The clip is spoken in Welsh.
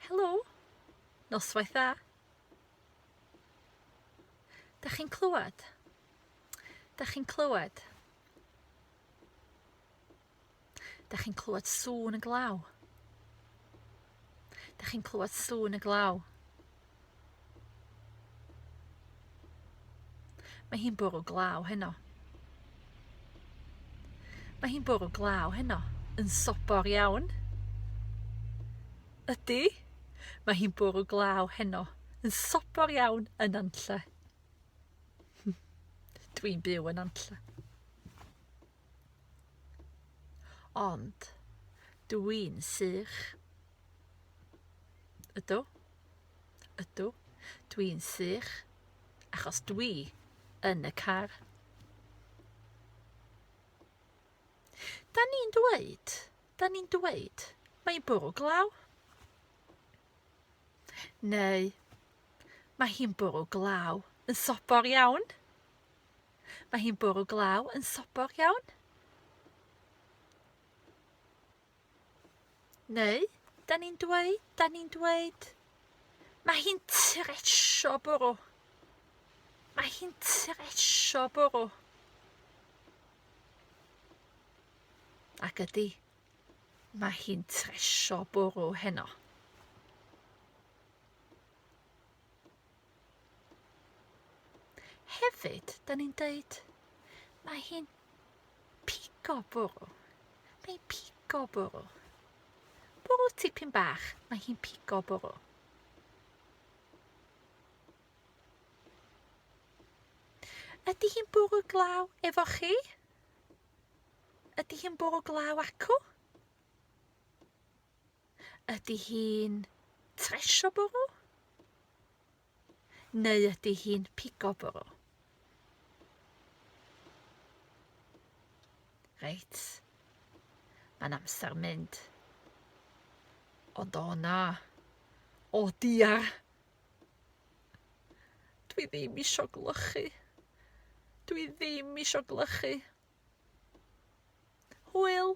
Helo, noswaith dda. Da chi'n clywed? Da chi'n clywed? Da chi'n clywed sŵn y glaw? Da chi'n clywed sŵn y glaw? Mae hi'n bwrw glaw heno. Mae hi'n bwrw glaw heno yn sobor iawn. Ydy, mae hi'n bwrw glaw heno yn sobor iawn yn Anlle. Dwi'n byw yn Anlle. Ond dwi'n sych. Ydw, dwi'n sych achos dwi yn y car. Da ni'n dweud, mae'n bwrw glaw. Neu, mae hi'n bwrw glaw yn sobor iawn. Mae hi'n bwrw glaw yn sobor iawn. Neu, da ni'n dweud, mae hi'n tresio bwrw. Mae hi'n tresio bwrw. Ac ydy, mae hi'n tresio bwrw heno. Hefyd, da ni'n deud, mae hi'n pigo bwrw. Mae'n pigo bwrw. Bwrw tipyn bach, mae hi'n pigo bwrw. Ydy hi'n bwrw glaw efo chi? Ydy hi'n bwrw glaw acw? Ydy hi'n tresio bwrw? Neu ydy hi'n pigo bwrw? Reit, mae'n amser mynd. Ond o na, o diar. Dwi ddim isio glychu. Dwi ddim isio glychu. Hwyl.